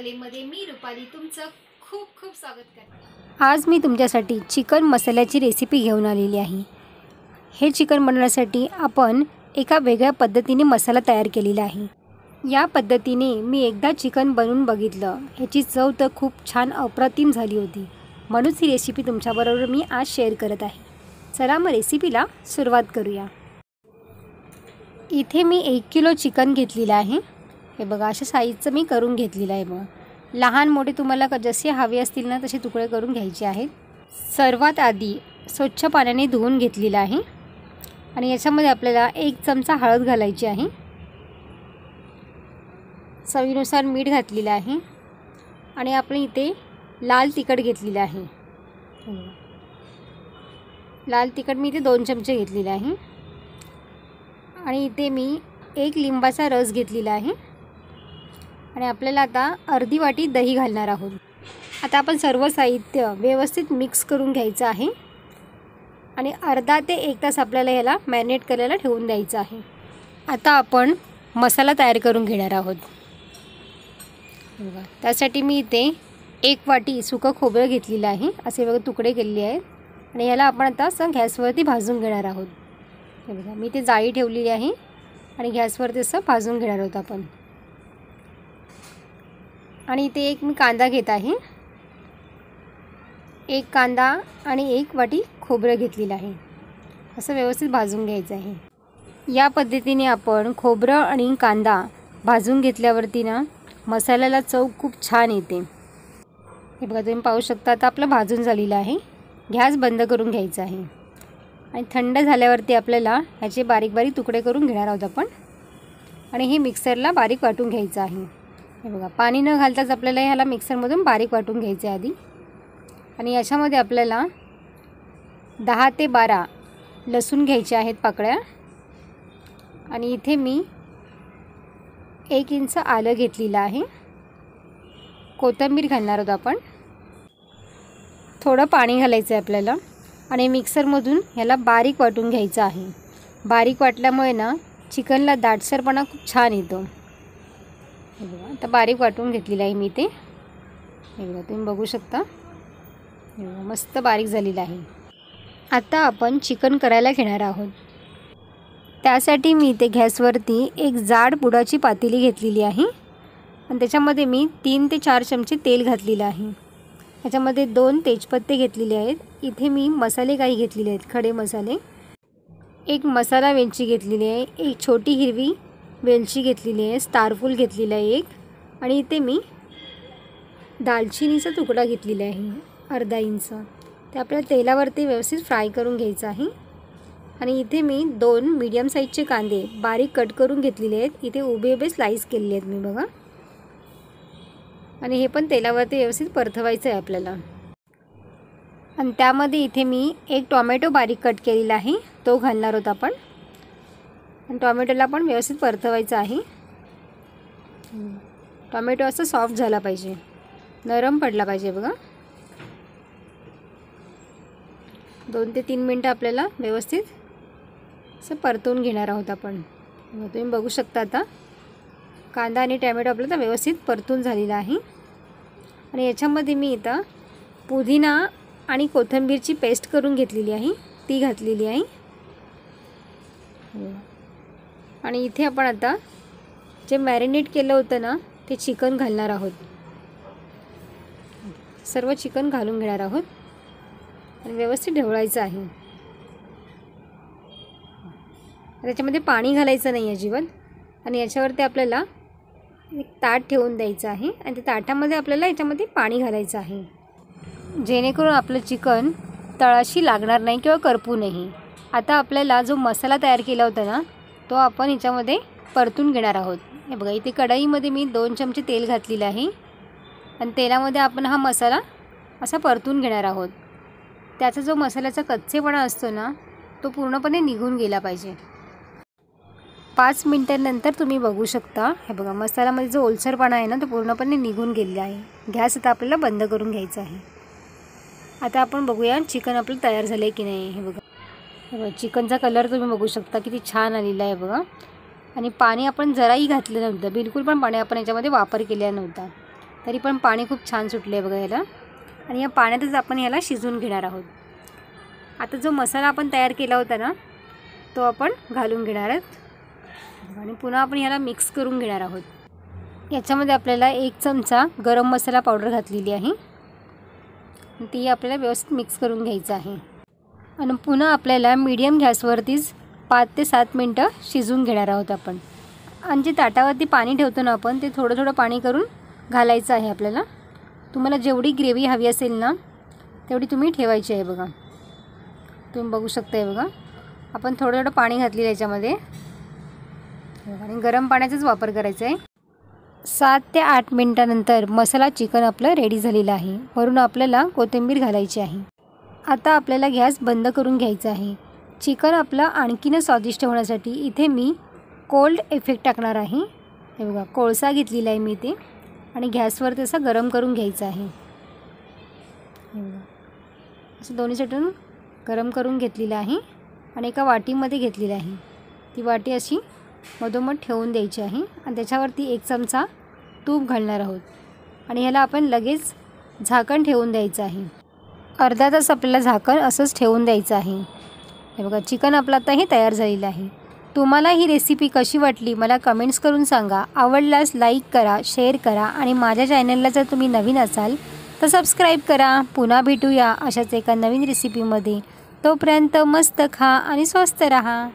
कलेमध्ये मी रुपाली तुमचं खूप खूप स्वागत करते। आज मी तुमच्यासाठी चिकन मसाल्याची रेसिपी घेऊन आलेली आहे। हे चिकन बनवण्यासाठी आपण एका वेगळ्या पद्धतीने मसाला तयार केलेला आहे। या पद्धतीने मी एकदा चिकन बनवून बघितलं, ह्याची चव तर खूप छान अप्रतिम झाली होती। म्हणूनच ही रेसिपी तुमच्याबरोबर मी आज शेअर करत आहे। चला मग रेसिपीला सुरुवात करूया। इथे मी 1 किलो चिकन घेतलेलं आहे। हे बघा अशा साईजचं मी करून घेतलेलं आहे। बघा लहान मोठे तुम्हाला जसे हवे असतील ना तसे तुकडे करून घ्यायचे आहेत। सर्वात आधी स्वच्छ पाण्याने धुवून घेतलेलं आहे आणि याच्यामध्ये आपल्याला 1 चमचा हळद घालायची आहे। चवीनुसार मीठ घातलेलं आहे आणि आपण इथे लाल तिखट घेतलेलं आहे। लाल तिखट मी इथे 2 चमचे घेतलेले आहे आणि इथे मी 1 लिंबाचा रस घेतलेला आहे आणि आपल्याला आता अर्धी वाटी दही घालणार आहोत। आता आपण सर्व साहित्य व्यवस्थित मिक्स करून घ्यायचं आहे आणि अर्धा ते 1 तास आपल्याला याला मॅरिनेट करायला ठेवून द्यायचं आहे। आता आपण मसाला तयार करून घेणार आहोत। बघा त्यासाठी मी इथे 1 वाटी सुकं खोबरं घेतलेलं आहे, असे बघा तुकडे केलेले आहेत आणि याला आपण आता असं गॅसवरती भाजून घेणार आहोत। हे बघा मी ते जाळी ठेवलेली आहे आणि गॅसवरती असं भाजून घेणार आहोत आपण। आणि इथे एक मी कांदा घेत आहे, 1 कांदा आणि 1 वाटी खोबरं घेतलेलं आहे, असं व्यवस्थित भाजून घ्यायचं आहे। या पद्धतीने आपण खोबरं आणि कांदा भाजून घेतल्यावरती ना मसाल्याला चव खूप छान येते। हे बघा तुम्ही पाहू शकता आता आपलं भाजून झालेलं आहे। गॅस बंद करून घ्यायचा आहे आणि थंड झाल्यावरती आपल्याला ह्याचे बारीक बारीक तुकडे करून घेणार आहोत आपण आणि हे मिक्सरला बारीक वाटून घ्यायचं आहे। हे बघा पाणी न घालताच आपल्याला ह्याला मिक्सरमधून बारीक वाटून घ्यायचं आहे आधी। आणि याच्यामध्ये आपल्याला 10 ते 12 लसूण घ्यायचे आहेत पाकळ्या आणि इथे मी 1 इंच आलं घेतलेलं आहे। कोथिंबीर घालणार आहोत आपण, थोडं पाणी घालायचं आहे आपल्याला आणि मिक्सरमधून ह्याला बारीक वाटून घ्यायचं आहे। बारीक वाटल्यामुळे ना चिकनला दाटसरपणा खूप छान येतो। हे बघा आता बारीक वाटून घेतलेलं आहे मी ते। हे बघा तुम्ही बघू शकता, हे बघा मस्त बारीक झालेलं आहे। आता आपण चिकन करायला घेणार आहोत। त्यासाठी मी इथे गॅसवरती एक जाड बुडाची पातेली घेतलेली आहे आणि त्याच्यामध्ये मी 3 ते 4 चमचे तेल घातलेलं आहे। ह्याच्यामध्ये 2 तेजपत्ते घेतलेले आहेत। इथे मी मसाले काही घेतलेले आहेत, खडे मसाले, 1 मसाला वेलची घेतलेली आहे, 1 छोटी हिरवी वेलची घेतलेली आहे, स्टारफूल घेतलेला आहे 1 आणि इथे मी दालचिनीचा तुकडा घेतलेला आहे अर्धा इंच। ते आपल्याला तेलावरती व्यवस्थित फ्राय करून घ्यायचं आहे। आणि इथे मी 2 मीडियम साईजचे कांदे बारीक कट करून घेतलेले आहेत, इथे उभे उभे स्लाइस केलेले आहेत मी बघा आणि हे पण तेलावरती व्यवस्थित परतवायचं आहे आपल्याला। आणि त्यामध्ये इथे मी 1 टोमॅटो बारीक कट केलेला आहे, तो घालणार आहोत आपण आणि टोमॅटोला पण व्यवस्थित परतवायचं आहे। टोमॅटो असं सॉफ्ट झाला पाहिजे, नरम पडला पाहिजे बघा। 2 ते 3 मिनटं आपल्याला व्यवस्थित असं परतवून घेणार आहोत आपण। तुम्ही बघू शकता आता कांदा आणि टोमॅटो आपल्याला व्यवस्थित परतून झालेला आहे आणि याच्यामध्ये मी इथं पुदिना आणि कोथिंबीरची पेस्ट करून घेतलेली आहे, ती घातलेली आहे। आणि इथे आपण आता जे मॅरिनेट केलं होतं ना ते चिकन घालणार आहोत। सर्व चिकन घालून घेणार आहोत आणि व्यवस्थित ढवळायचं आहे। त्याच्यामध्ये पाणी घालायचं नाही अजिबात आणि याच्यावरती आपल्याला एक ताट ठेवून द्यायचं आहे आणि त्या ताटामध्ये आपल्याला याच्यामध्ये पाणी घालायचं आहे, जेणेकरून आपलं चिकन तळाशी लागणार नाही किंवा करपू नये। आता आपल्याला जो मसाला तयार केला होता ना तो आपण ह्याच्यामध्ये परतून घेणार आहोत। हे बघा इथे कढईमध्ये मी 2 चमचे तेल घातलेलं आहे आणि तेलामध्ये आपण हा मसाला असा परतून घेणार आहोत। त्याचा जो मसाल्याचा कच्चेपणा असतो ना तो पूर्णपणे निघून गेला पाहिजे। 5 मिनिटांनंतर तुम्ही बघू शकता, हे बघा मसाल्यामध्ये जो ओलसरपणा आहे ना तो पूर्णपणे निघून गेलेला आहे। गॅस आता आपल्याला बंद करून घ्यायचा आहे। आता आपण बघूया चिकन आपलं तयार झालं आहे की नाही। हे बघा चिकनचा कलर तुम्ही बघू शकता किती छान आलेला आहे बघा आणि पाणी आपण जराही घातलं नव्हतं, बिलकुल पण पाणी आपण याच्यामध्ये वापर केला नव्हता। तरी पण पाणी खूप छान सुटलं आहे बघा याला. आणि या पाण्यातच आपण याला शिजवून घेणार आहोत. आता जो मसाला आपण तयार केला होता ना तो आपण घालून घेणार आहोत आणि पुन्हा आपण याला मिक्स करून घेणार आहोत. याच्यामध्ये आपल्याला 1 चमचा गरम मसाला पावडर घातलेली आहे. ती आपल्याला व्यवस्थित मिक्स करून घ्यायचं आहे. आणि पुन्हा आपल्याला मीडियम गॅसवरतीच 5 ते 7 मिनटं शिजवून घेणार आहोत आपण. आणि जे ताटावरती पाणी ठेवतो ना आपण ते थोडं थोडं पाणी करून घालायचं आहे आपल्याला. तुम्हाला जेवढी ग्रेव्ही हवी असेल ना तेवढी तुम्ही ठेवायची आहे बघा. तुम्ही बघू शकताय बघा आपण थोडं थोडं पाणी घातलेलं आहे याच्यामध्ये आणि गरम पाण्याचाच वापर करायचा आहे. 7 ते 8 मिनटानंतर मसाला चिकन आपलं रेडी झालेलं आहे. वरून आपल्याला कोथिंबीर घालायची आहे. आता आपल्याला गॅस बंद करून घ्यायचा आहे. चिकन आपलं आणखीन स्वादिष्ट होण्यासाठी इथे मी कोल्ड इफेक्ट टाकणार आहे. हे बघा कोळसा घेतलेला आहे मी ते आणि गॅसवर तसं गरम करून घ्यायचं आहे. हे बघा असं दोन्ही साईडून गरम करून घेतलेलं आहे आणि एका वाटीमध्ये घेतलेली आहे. ती वाटी अशी मधोमध ठेवून द्यायची आहे आणि त्याच्यावरती 1 चमचा तूप घालणार आहोत आणि ह्याला आपण लगेच झाकण ठेवून द्यायचं आहे. अर्धा तास आपल्याला झाकण असंच ठेवून द्यायचं आहे. हे बघा चिकन आपलं आता हे तयार झालेलं आहे. तुम्हाला ही रेसिपी कशी वाटली मला कमेंट्स करून सांगा. आवडल्यास लाईक करा, शेअर करा आणि माझ्या चॅनलला जर तुम्ही नवीन असाल तर सबस्क्राईब करा. पुन्हा भेटूया अशाच एका नवीन रेसिपीमध्ये. तोपर्यंत मस्त खा आणि स्वस्त रहा.